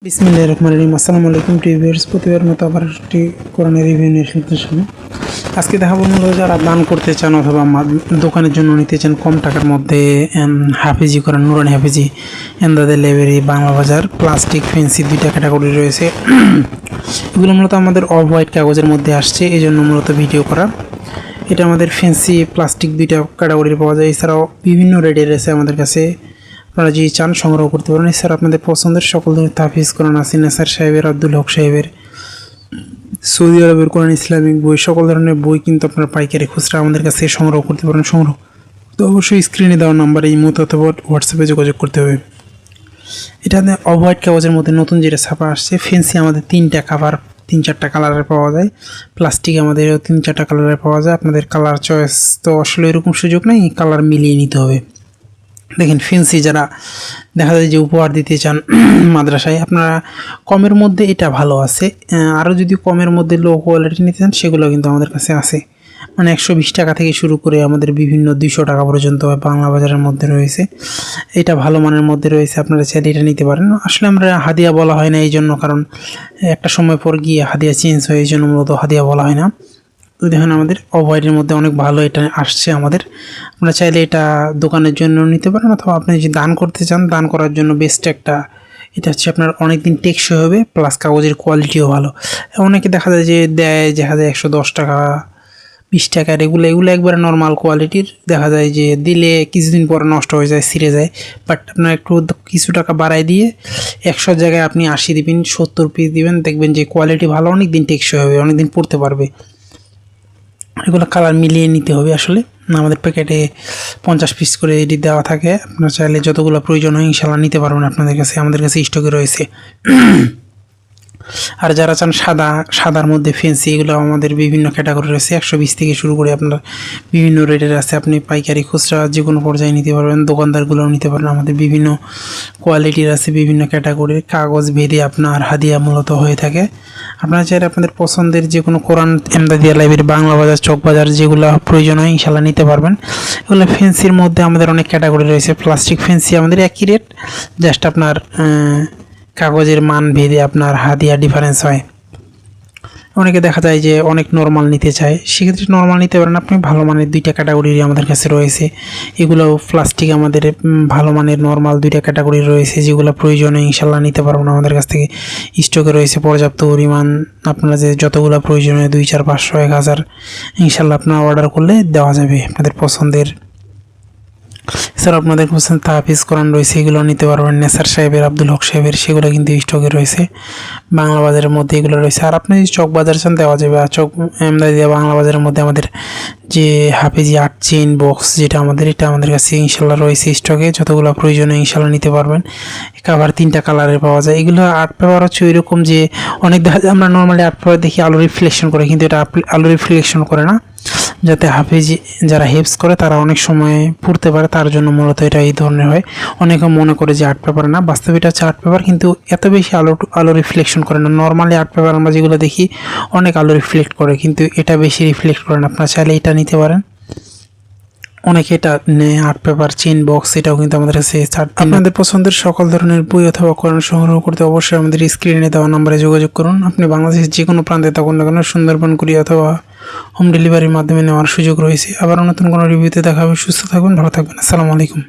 বিসমিল্লাহির রহমানির রহিম। আসসালামু আলাইকুম ভিউয়ার্স, প্রতিবার মতো আবার একটি কোরআনের রিভিউ নিয়ে এসেছি সামনে। আজকে দেখাবো মূলত যারা দান করতে চান অথবা দোকানের জন্য নিতে চান কম টাকার মধ্যে হাফিজি কোরআন, নুরানি হাফিজি, এমদাদের লাইব্রেরি, বাংলা বাজার, প্লাস্টিক, ফেন্সি, দুইটা ক্যাটাগরি রয়েছে। এগুলো মূলত আমাদের অফ হোয়াইট কাগজের মধ্যে আসছে, এই জন্য মূলত ভিডিও করা। এটা আমাদের ফেন্সি প্লাস্টিক দুইটা ক্যাটাগরির পাওয়া যায়। এছাড়াও বিভিন্ন রেটের রয়েছে আমাদের কাছে, আপনারা যদি চান সংগ্রহ করতে পারেন। এছাড়া আপনাদের পছন্দের সকল ধরনের তাহফিজ কোরআন আছে, নাসার সাহেবের, আব্দুল হক সাহেবের, সৌদি আরবের কোরআন, ইসলামিক বই, সকল ধরনের বই কিন্তু আপনারা পাইকারি খুচরা আমাদের কাছে সংগ্রহ করতে পারেন। সংগ্রহ তো অবশ্যই স্ক্রিনে দেওয়া নাম্বারে ইমো অথবা হোয়াটসঅ্যাপে যোগাযোগ করতে হবে। এটা অফ হোয়াইট কাগজের মধ্যে নতুন যেটা ছাপা আসছে। ফেন্সি আমাদের 3টা কাভার, 3-4টা কালারের পাওয়া যায়। প্লাস্টিক আমাদেরও 3-4টা কালারের পাওয়া যায়। আপনাদের কালার চয়েস তো আসলে এরকম সুযোগ নেই, কালার মিলিয়ে নিতে হবে। দেখেন ফেন্সি যারা দেখা যায় যে উপহার দিতে চান মাদ্রাসায়, আপনারা কমের মধ্যে এটা ভালো আছে। আরও যদি কমের মধ্যে লো কোয়ালিটি নিতে চান সেগুলো কিন্তু আমাদের কাছে আছে। মানে 120 টাকা থেকে শুরু করে আমাদের বিভিন্ন 200 টাকা পর্যন্ত বাংলা বাজারের মধ্যে রয়েছে। এটা ভালো মানের মধ্যে রয়েছে, আপনারা চাইলে এটা নিতে পারেন। আসলে আমরা হাদিয়া বলা হয় না এই জন্য, কারণ একটা সময় পর গিয়ে হাদিয়া চেঞ্জ হয়, এই জন্য মূলত হাদিয়া বলা হয় না। তো দেখেন আমাদের অফ হোয়াইটের মধ্যে অনেক ভালো এটা আসছে আমাদের। আপনারা চাইলে এটা দোকানের জন্য নিতে পারেন, অথবা আপনি যদি দান করতে চান, দান করার জন্য বেস্ট একটা এটা হচ্ছে আপনার অনেক দিন টেকসই হবে, প্লাস কাগজের কোয়ালিটিও ভালো। অনেকে দেখা যায় যে দেয়, দেখা যায় 110 টাকা, 20 টাকার, এগুলো একবারে নর্মাল কোয়ালিটির। দেখা যায় যে দিলে কিছুদিন পরে নষ্ট হয়ে যায়, ছিঁড়ে যায়। বাট আপনার একটু কিছু টাকা বাড়াই দিয়ে 100 জায়গায় আপনি 80 দিবেন, 70 পিস দিবেন, দেখবেন যে কোয়ালিটি ভালো, অনেক দিন টেকসই হবে, অনেক দিন পড়তে পারবে। এগুলো কালার মিলিয়ে নিতে হবে। আসলে আমাদের প্যাকেটে 50 পিস করে এটি দেওয়া থাকে, আপনারা চাইলে যতগুলো প্রয়োজন হয় ইনশাল্লাহ নিতে পারবেন আপনাদের কাছে, আমাদের কাছে স্টকে রয়েছে। আর যারা চান সাদার মধ্যে ফেন্সি, এগুলো আমাদের বিভিন্ন ক্যাটাগরি রয়েছে। 120 থেকে শুরু করে আপনার বিভিন্ন রেটের আছে। আপনি পাইকারি খুচরা যে কোনো পর্যায়ে নিতে পারবেন, দোকানদারগুলোও নিতে পারেন। আমাদের বিভিন্ন কোয়ালিটির আছে, বিভিন্ন ক্যাটাগরির কাগজ ভেদে আপনার হাদিয়া মূলত হয়ে থাকে। আপনারা চাইলে আপনাদের পছন্দের যে কোনো কোরআন, এমদাদিয়া লাইব্রেরি, বাংলা বাজার, চক বাজার, যেগুলো প্রয়োজন হয় ইনশাল্লাহ নিতে পারবেন। এগুলো ফেন্সির মধ্যে আমাদের অনেক ক্যাটাগরি রয়েছে। প্লাস্টিক ফেন্সি আমাদের একই রেট, জাস্ট আপনার কাগজের মান ভেদে আপনার হাদিয়া ডিফারেন্স হয়। অনেকে দেখা যায় যে অনেক নর্মাল নিতে চায়, সেক্ষেত্রে নর্মাল নিতে পারেন আপনি। ভালো মানের 2টা ক্যাটাগরি আমাদের কাছে রয়েছে। এগুলো প্লাস্টিক আমাদের ভালো মানের নর্মাল 2টা ক্যাটাগরি রয়েছে, যেগুলো প্রয়োজনে ইনশাল্লাহ নিতে পারবেন আমাদের কাছ থেকে। স্টকে রয়েছে পর্যাপ্ত পরিমাণ, আপনারা যে যতগুলো প্রয়োজনে 2, 4, 500, 1000 ইনশাল্লাহ আপনারা অর্ডার করলে দেওয়া যাবে আপনাদের পছন্দের। এছাড়া আপনাদের পছন্দ তাহফিজ কোরআন রয়েছে, এগুলো নিতে পারবেন। নেসার সাহেবের, আব্দুল হক সাহেবের, সেগুলো কিন্তু স্টকে রয়েছে। বাংলা বাজারের মধ্যে এগুলো রয়েছে। আর আপনি যদি চক বাজার চান দেওয়া যাবে। আর চক এমদাদিয়া বাংলা বাজারের মধ্যে আমাদের যে হাফিজি আর্ট চেইন বক্স, যেটা আমাদের, এটা আমাদের কাছে ইনশাল্লাহ রয়েছে স্টকে। যতগুলো প্রয়োজনে ইনশাল্লাহ নিতে পারবেন। কাভার 3টা কালারের পাওয়া যায়। এগুলো আর্ট পেপার হচ্ছে এরকম যে অনেক দেখা যায় আমরা নর্মালি আর্ট পেপার দেখি আলো রিফ্লেকশন করে, কিন্তু এটা আলো রিফ্লেকশন করে না, যাতে হাফিজি যারা হেল্পস করে তারা অনেক সময় পড়তে পারে, তার জন্য মূলত এটা এই ধরনের হয়। অনেকে মনে করে যে আর্ট পেপার না, বাস্তবে এটা হচ্ছে আর্ট পেপার, কিন্তু এত বেশি আলো রিফ্লেকশন করে না। নর্মালি আর্ট পেপার আমরা যেগুলো দেখি অনেক আলো রিফ্লেক্ট করে, কিন্তু এটা বেশি রিফ্লেক্ট করে না। আপনারা চাইলে এটা নিতে পারেন। অনেকে এটা নেয় আর্ট পেপার চেইন বক্স, এটাও কিন্তু আমাদের কাছে। আপনাদের পছন্দের সকল ধরনের বই অথবা কোরআন সংগ্রহ করতে অবশ্যই আমাদের স্ক্রিনে দেওয়া নাম্বারে যোগাযোগ করুন। আপনি বাংলাদেশের যে কোনো প্রান্তে থাকুন না কেন, সুন্দরবন, কুরিয়া অথবা হোম ডেলিভারির মাধ্যমে নেওয়ার সুযোগ রয়েছে। আবার নতুন কোনো রিভিউতে দেখা হবে। সুস্থ থাকবেন, ভালো থাকবেন। আসসালামু আলাইকুম।